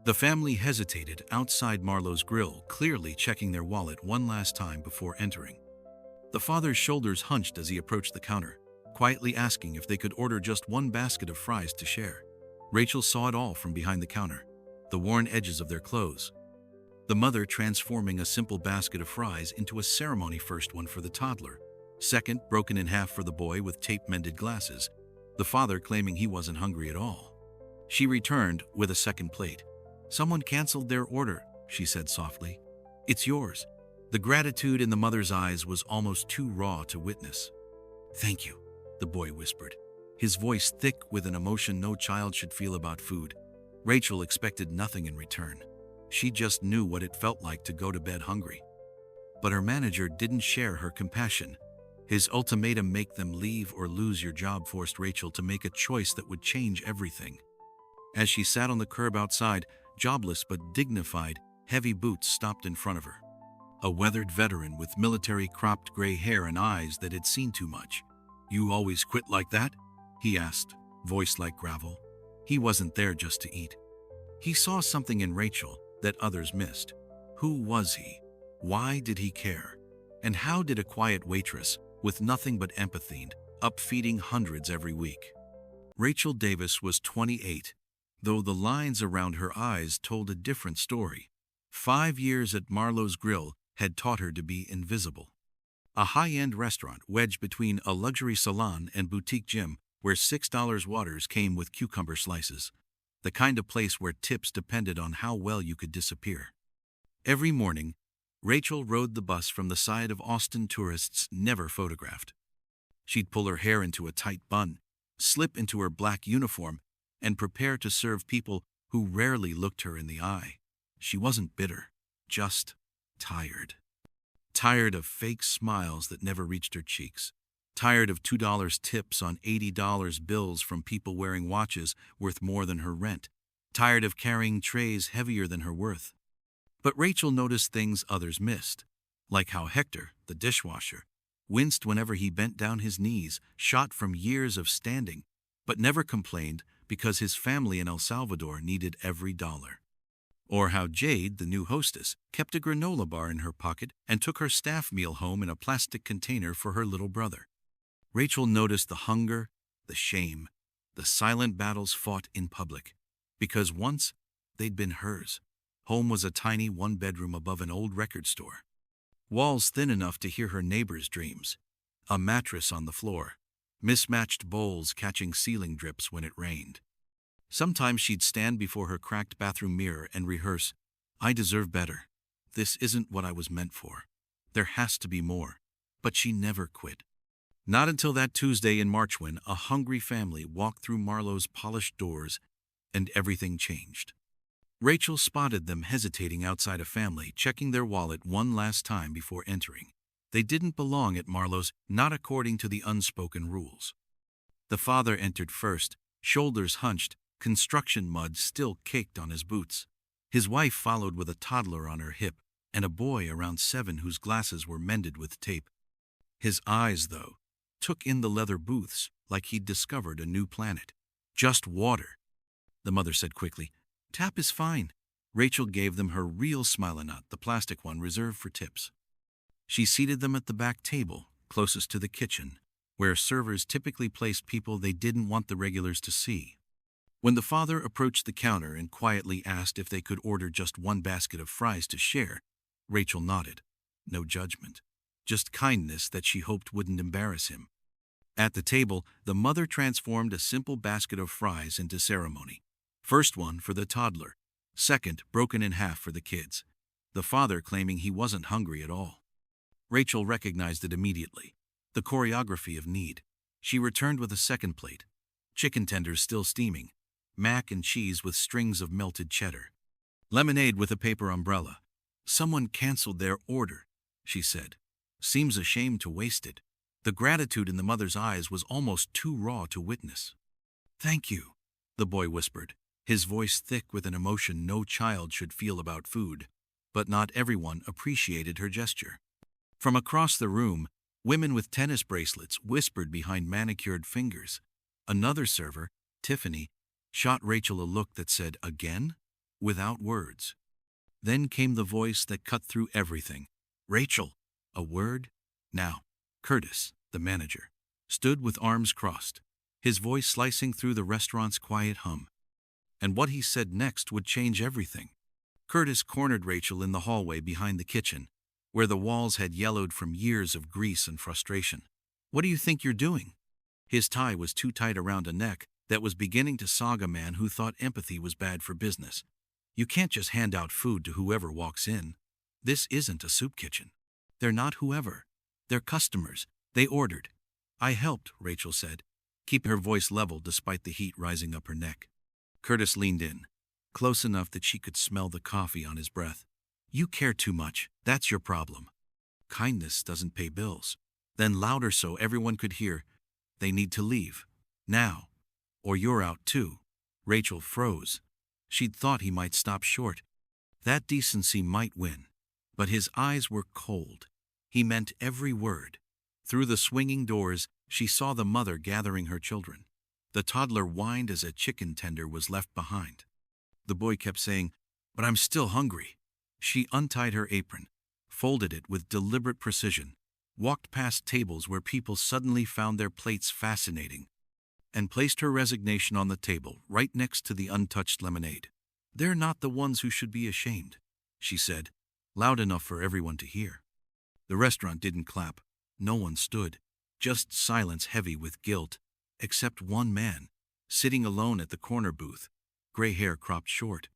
The family hesitated outside Marlowe's grill, clearly checking their wallet one last time before entering. The father's shoulders hunched as he approached the counter, quietly asking if they could order just one basket of fries to share. Rachel saw it all from behind the counter, the worn edges of their clothes. The mother transforming a simple basket of fries into a ceremony first one for the toddler, second broken in half for the boy with tape-mended glasses, the father claiming he wasn't hungry at all. She returned with a second plate. "Someone canceled their order," she said softly. "It's yours." The gratitude in the mother's eyes was almost too raw to witness. "Thank you," the boy whispered, his voice thick with an emotion no child should feel about food. Rachel expected nothing in return. She just knew what it felt like to go to bed hungry. But her manager didn't share her compassion. His ultimatum, "make them leave or lose your job," forced Rachel to make a choice that would change everything. As she sat on the curb outside, jobless but dignified, heavy boots stopped in front of her. A weathered veteran with military cropped gray hair and eyes that had seen too much. "You always quit like that?" he asked, voice like gravel. He wasn't there just to eat. He saw something in Rachel that others missed. Who was he? Why did he care? And how did a quiet waitress, with nothing but empathy, up feeding hundreds every week? Rachel Davis was 28, though the lines around her eyes told a different story. 5 years at Marlowe's Grill had taught her to be invisible. A high-end restaurant wedged between a luxury salon and boutique gym where $6 waters came with cucumber slices. The kind of place where tips depended on how well you could disappear. Every morning, Rachel rode the bus from the side of Austin tourists never photographed. She'd pull her hair into a tight bun, slip into her black uniform, and prepare to serve people who rarely looked her in the eye. She wasn't bitter, just tired. Tired of fake smiles that never reached her cheeks. Tired of $2 tips on $80 bills from people wearing watches worth more than her rent. Tired of carrying trays heavier than her worth. But Rachel noticed things others missed, like how Hector, the dishwasher, winced whenever he bent down his knees, shot from years of standing, but never complained because his family in El Salvador needed every dollar. Or how Jade, the new hostess, kept a granola bar in her pocket and took her staff meal home in a plastic container for her little brother. Rachel noticed the hunger, the shame, the silent battles fought in public, because once they'd been hers. Home was a tiny one-bedroom above an old record store. Walls thin enough to hear her neighbors' dreams. A mattress on the floor. Mismatched bowls catching ceiling drips when it rained. Sometimes she'd stand before her cracked bathroom mirror and rehearse, "I deserve better. This isn't what I was meant for. There has to be more." But she never quit. Not until that Tuesday in March when a hungry family walked through Marlowe's polished doors and everything changed. Rachel spotted them hesitating outside a family, checking their wallet one last time before entering. They didn't belong at Marlowe's, not according to the unspoken rules. The father entered first, shoulders hunched, construction mud still caked on his boots. His wife followed with a toddler on her hip and a boy around 7 whose glasses were mended with tape. His eyes, though, took in the leather booths like he'd discovered a new planet. "Just water," the mother said quickly. "Tap is fine." Rachel gave them her real smile-a-nut, the plastic one reserved for tips. She seated them at the back table, closest to the kitchen, where servers typically placed people they didn't want the regulars to see. When the father approached the counter and quietly asked if they could order just one basket of fries to share, Rachel nodded. No judgment, just kindness that she hoped wouldn't embarrass him. At the table, the mother transformed a simple basket of fries into ceremony. First one for the toddler, second broken in half for the kids, the father claiming he wasn't hungry at all. Rachel recognized it immediately, the choreography of need. She returned with a second plate, chicken tenders still steaming, mac and cheese with strings of melted cheddar, lemonade with a paper umbrella. "Someone canceled their order," she said. "Seems a shame to waste it." The gratitude in the mother's eyes was almost too raw to witness. "Thank you," the boy whispered, his voice thick with an emotion no child should feel about food. But not everyone appreciated her gesture. From across the room, women with tennis bracelets whispered behind manicured fingers. Another server, Tiffany, shot Rachel a look that said, "Again?" without words. Then came the voice that cut through everything. "Rachel, a word? Now." Curtis, the manager, stood with arms crossed, his voice slicing through the restaurant's quiet hum. And what he said next would change everything. Curtis cornered Rachel in the hallway behind the kitchen, where the walls had yellowed from years of grease and frustration. "What do you think you're doing?" His tie was too tight around a neck that was beginning to sog a man who thought empathy was bad for business. "You can't just hand out food to whoever walks in. This isn't a soup kitchen. They're not whoever. They're customers. They ordered." "I helped," Rachel said, keeping her voice level despite the heat rising up her neck. Curtis leaned in, close enough that she could smell the coffee on his breath. "You care too much. That's your problem. Kindness doesn't pay bills." Then louder so everyone could hear, "They need to leave. Now. Or you're out too." Rachel froze. She'd thought he might stop short. That decency might win. But his eyes were cold. He meant every word. Through the swinging doors, she saw the mother gathering her children. The toddler whined as a chicken tender was left behind. The boy kept saying, "But I'm still hungry." She untied her apron, folded it with deliberate precision, walked past tables where people suddenly found their plates fascinating, and placed her resignation on the table right next to the untouched lemonade. "They're not the ones who should be ashamed," she said, loud enough for everyone to hear. The restaurant didn't clap. No one stood. Just silence heavy with guilt, except one man, sitting alone at the corner booth, gray hair cropped short.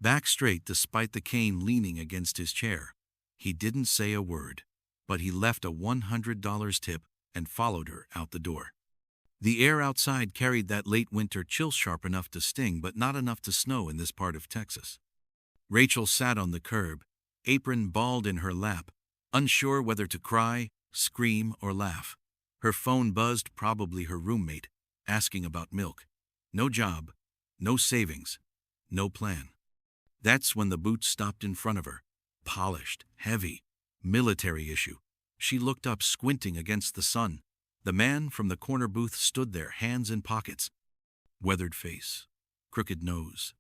Back straight despite the cane leaning against his chair. He didn't say a word, but he left a $100 tip and followed her out the door. The air outside carried that late winter chill sharp enough to sting but not enough to snow in this part of Texas. Rachel sat on the curb, apron balled in her lap, unsure whether to cry, scream, or laugh. Her phone buzzed, probably her roommate, asking about milk. No job, no savings, no plan. That's when the boots stopped in front of her. Polished, heavy, military issue. She looked up, squinting against the sun. The man from the corner booth stood there, hands in pockets. Weathered face, crooked nose,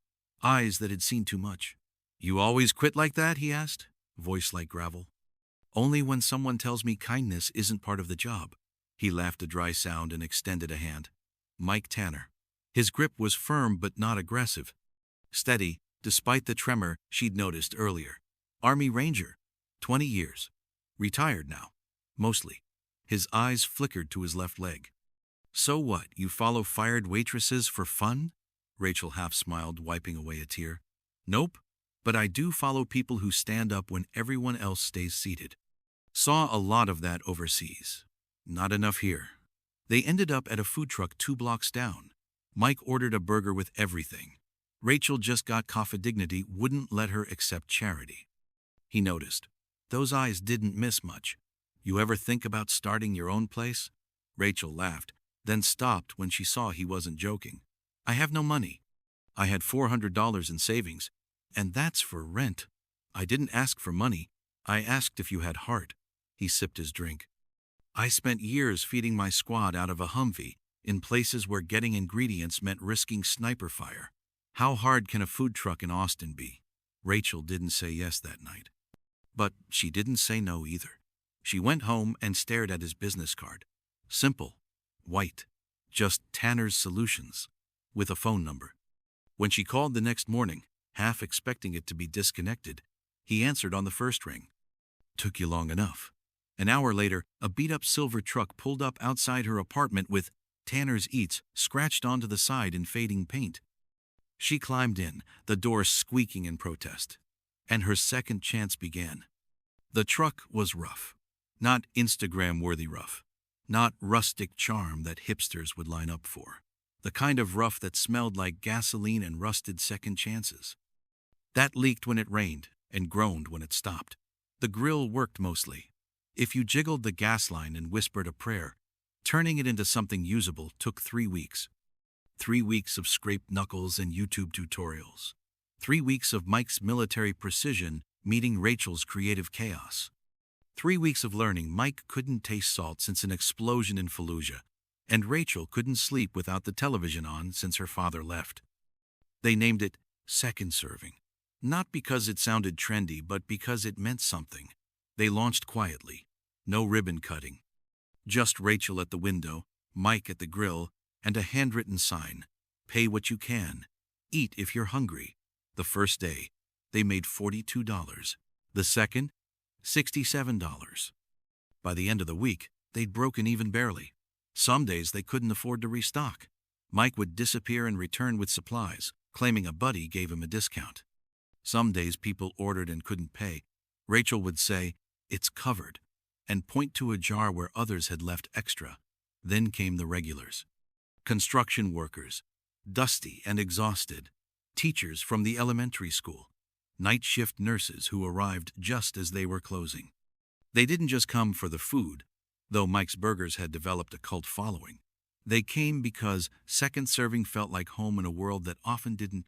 eyes that had seen too much. "You always quit like that?" he asked, voice like gravel. "Only when someone tells me kindness isn't part of the job." He laughed a dry sound and extended a hand. Mike Tanner. His grip was firm but not aggressive. Steady, despite the tremor she'd noticed earlier. Army Ranger. 20 years. Retired now. Mostly. His eyes flickered to his left leg. "So what, you follow fired waitresses for fun?" Rachel half smiled, wiping away a tear. "Nope, but I do follow people who stand up when everyone else stays seated. Saw a lot of that overseas. Not enough here." They ended up at a food truck 2 blocks down. Mike ordered a burger with everything. Rachel just got coffee. Dignity wouldn't let her accept charity. He noticed. Those eyes didn't miss much. "You ever think about starting your own place?" Rachel laughed, then stopped when she saw he wasn't joking. "I have no money. I had $400 in savings, and that's for rent. I didn't ask for money. I asked if you had heart." He sipped his drink. "I spent years feeding my squad out of a Humvee, in places where getting ingredients meant risking sniper fire. How hard can a food truck in Austin be?" Rachel didn't say yes that night. But she didn't say no either. She went home and stared at his business card. Simple. White. Just Tanner's Solutions. With a phone number. When she called the next morning, half expecting it to be disconnected, he answered on the first ring. "Took you long enough." An hour later, a beat-up silver truck pulled up outside her apartment with "Tanner's Eats" scratched onto the side in fading paint. She climbed in, the door squeaking in protest. And her second chance began. The truck was rough. Not Instagram-worthy rough. Not rustic charm that hipsters would line up for. The kind of rough that smelled like gasoline and rusted second chances. That leaked when it rained and groaned when it stopped. The grill worked mostly. If you jiggled the gas line and whispered a prayer, turning it into something usable took 3 weeks. 3 weeks of scraped knuckles and YouTube tutorials. 3 weeks of Mike's military precision meeting Rachel's creative chaos. 3 weeks of learning Mike couldn't taste salt since an explosion in Fallujah, and Rachel couldn't sleep without the television on since her father left. They named it second serving. Not because it sounded trendy, but because it meant something. They launched quietly. No ribbon cutting. Just Rachel at the window, Mike at the grill, and a handwritten sign. Pay what you can. Eat if you're hungry. The first day, they made $42. The second, $67. By the end of the week, they'd broken even barely. Some days they couldn't afford to restock. Mike would disappear and return with supplies, claiming a buddy gave him a discount. Some days people ordered and couldn't pay. Rachel would say, "It's covered," and point to a jar where others had left extra. Then came the regulars. Construction workers, dusty and exhausted. Teachers from the elementary school. Night shift nurses who arrived just as they were closing. They didn't just come for the food, though Mike's Burgers had developed a cult following. They came because second serving felt like home in a world that often didn't.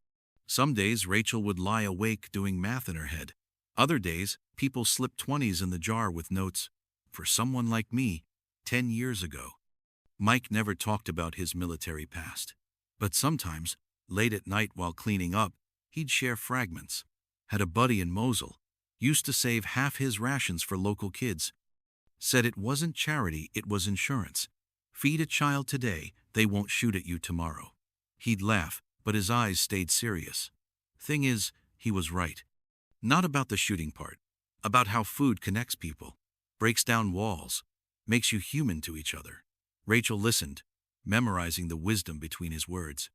Some days Rachel would lie awake doing math in her head. Other days, people slipped 20s in the jar with notes, "For someone like me, 10 years ago." Mike never talked about his military past. But sometimes, late at night while cleaning up, he'd share fragments. Had a buddy in Mosul. Used to save half his rations for local kids. Said it wasn't charity, it was insurance. Feed a child today, they won't shoot at you tomorrow. He'd laugh, but his eyes stayed serious. Thing is, he was right. Not about the shooting part. About how food connects people. Breaks down walls. Makes you human to each other. Rachel listened, memorizing the wisdom between his words.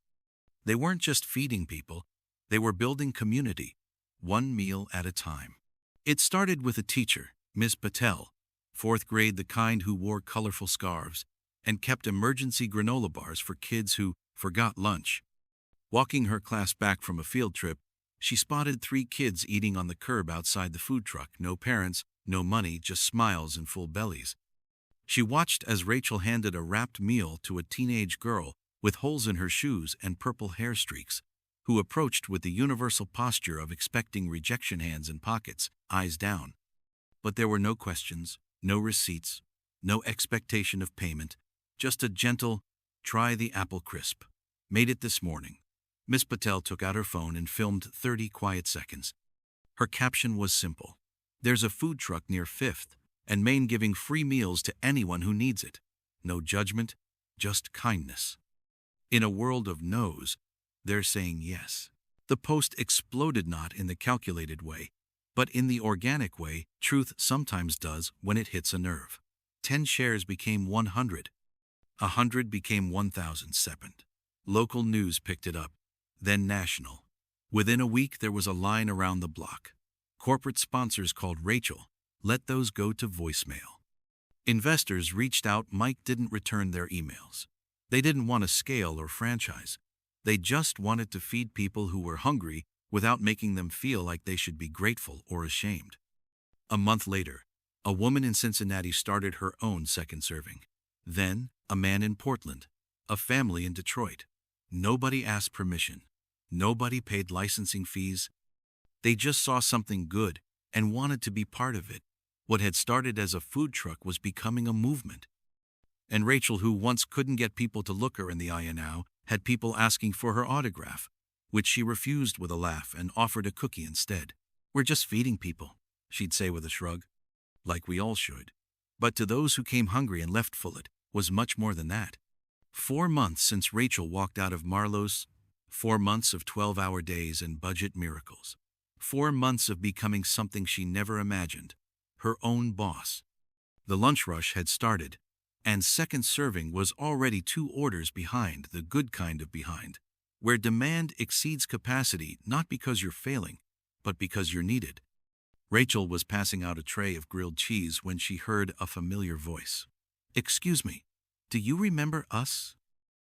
They weren't just feeding people. They were building community. One meal at a time. It started with a teacher, Miss Patel, 4th grade, the kind who wore colorful scarves and kept emergency granola bars for kids who forgot lunch. Walking her class back from a field trip, she spotted 3 kids eating on the curb outside the food truck. No parents, no money, just smiles and full bellies. She watched as Rachel handed a wrapped meal to a teenage girl with holes in her shoes and purple hair streaks, who approached with the universal posture of expecting rejection, hands in pockets, eyes down. But there were no questions, no receipts, no expectation of payment, just a gentle, "Try the apple crisp. Made it this morning." Miss Patel took out her phone and filmed 30 quiet seconds. Her caption was simple. "There's a food truck near 5th and Main giving free meals to anyone who needs it. No judgment, just kindness." In a world of no's, they're saying yes. The post exploded, not in the calculated way, but in the organic way truth sometimes does when it hits a nerve. 10 shares became 100. 100 became 1,007. Local news picked it up, then national. Within a week, there was a line around the block. Corporate sponsors called Rachel. Let those go to voicemail. Investors reached out. Mike didn't return their emails. They didn't want a scale or franchise. They just wanted to feed people who were hungry without making them feel like they should be grateful or ashamed. A month later, a woman in Cincinnati started her own second serving. Then, a man in Portland. A family in Detroit. Nobody asked permission. Nobody paid licensing fees. They just saw something good and wanted to be part of it. What had started as a food truck was becoming a movement. And Rachel, who once couldn't get people to look her in the eye, now had people asking for her autograph, which she refused with a laugh and offered a cookie instead. "We're just feeding people," she'd say with a shrug. Like we all should. But to those who came hungry and left full, it was much more than that. 4 months since Rachel walked out of Marlowe's. 4 months of 12-hour days and budget miracles. 4 months of becoming something she never imagined. Her own boss. The lunch rush had started, and second serving was already 2 orders behind, the good kind of behind, where demand exceeds capacity, not because you're failing, but because you're needed. Rachel was passing out a tray of grilled cheese when she heard a familiar voice. "Excuse me, do you remember us?"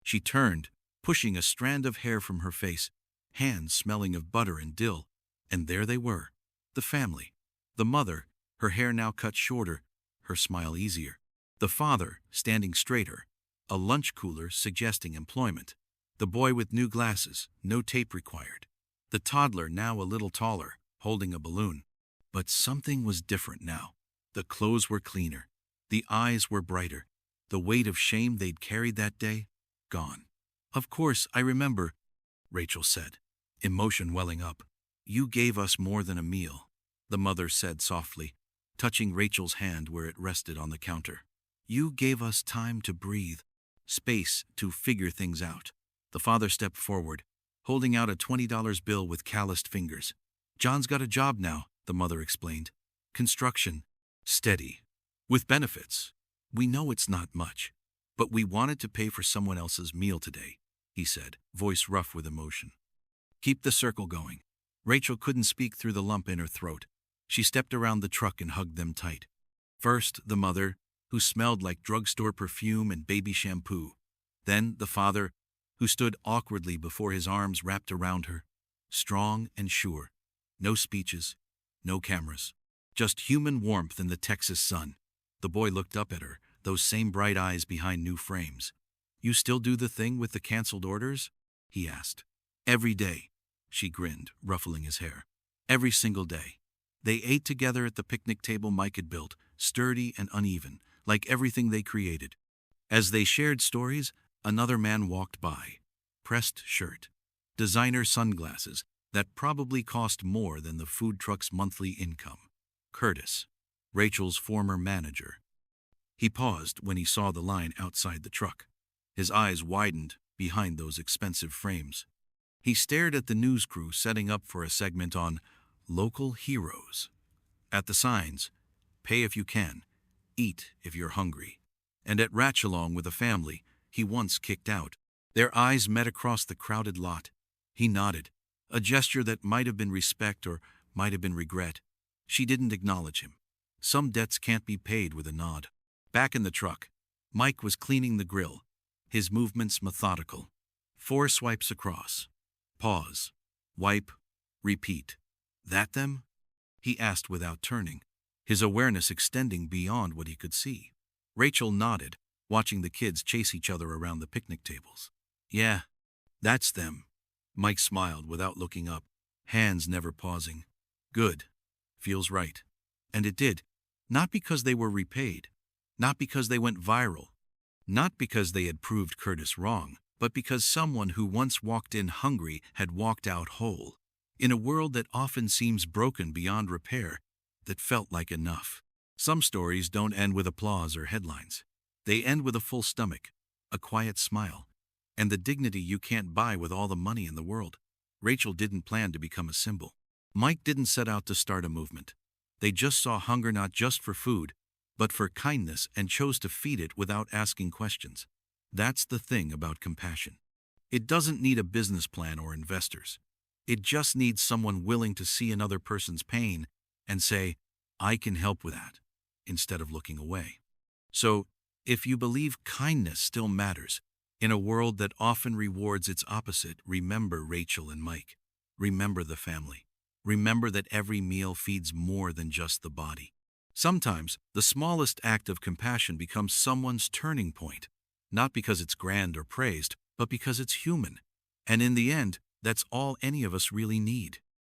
She turned, pushing a strand of hair from her face, hands smelling of butter and dill, and there they were, the family. The mother, her hair now cut shorter, her smile easier. The father, standing straighter, a lunch cooler suggesting employment. The boy with new glasses, no tape required. The toddler, now a little taller, holding a balloon. But something was different now. The clothes were cleaner. The eyes were brighter. The weight of shame they'd carried that day, gone. "Of course, I remember," Rachel said. emotion welling up. "You gave us more than a meal," the mother said softly, touching Rachel's hand where it rested on the counter. "You gave us time to breathe, space to figure things out." The father stepped forward, holding out a $20 bill with calloused fingers. "John's got a job now," the mother explained. "Construction. Steady. With benefits. We know it's not much, but we wanted to pay for someone else's meal today," he said, voice rough with emotion. "Keep the circle going." Rachel couldn't speak through the lump in her throat. She stepped around the truck and hugged them tight. First, the mother, who smelled like drugstore perfume and baby shampoo. Then, the father, who stood awkwardly before his arms wrapped around her, strong and sure. No speeches, no cameras. Just human warmth in the Texas sun. The boy looked up at her, those same bright eyes behind new frames. "You still do the thing with the canceled orders?" he asked. "Every day," she grinned, ruffling his hair. "Every single day." They ate together at the picnic table Mike had built, sturdy and uneven, like everything they created. As they shared stories, another man walked by. Pressed shirt. Designer sunglasses that probably cost more than the food truck's monthly income. Curtis, Rachel's former manager. He paused when he saw the line outside the truck. His eyes widened behind those expensive frames. He stared at the news crew setting up for a segment on local heroes. At the signs, "Pay if you can, eat if you're hungry." And at Ratchalong with a family he once kicked out. Their eyes met across the crowded lot. He nodded, a gesture that might have been respect or might have been regret. She didn't acknowledge him. Some debts can't be paid with a nod. Back in the truck, Mike was cleaning the grill, his movements methodical. 4 swipes across. Pause. Wipe. Repeat. "That them?" he asked without turning, his awareness extending beyond what he could see. Rachel nodded, watching the kids chase each other around the picnic tables. "Yeah, that's them." Mike smiled without looking up, hands never pausing. "Good. Feels right." And it did. Not because they were repaid. Not because they went viral. Not because they had proved Curtis wrong, but because someone who once walked in hungry had walked out whole. In a world that often seems broken beyond repair, that felt like enough. Some stories don't end with applause or headlines. They end with a full stomach, a quiet smile, and the dignity you can't buy with all the money in the world. Rachel didn't plan to become a symbol. Mike didn't set out to start a movement. They just saw hunger not just for food, but for kindness and chose to feed it without asking questions. That's the thing about compassion. It doesn't need a business plan or investors. It just needs someone willing to see another person's pain and say, "I can help with that," instead of looking away. So, if you believe kindness still matters, in a world that often rewards its opposite, remember Rachel and Mike. Remember the family. Remember that every meal feeds more than just the body. Sometimes, the smallest act of compassion becomes someone's turning point, not because it's grand or praised, but because it's human. And in the end, that's all any of us really need.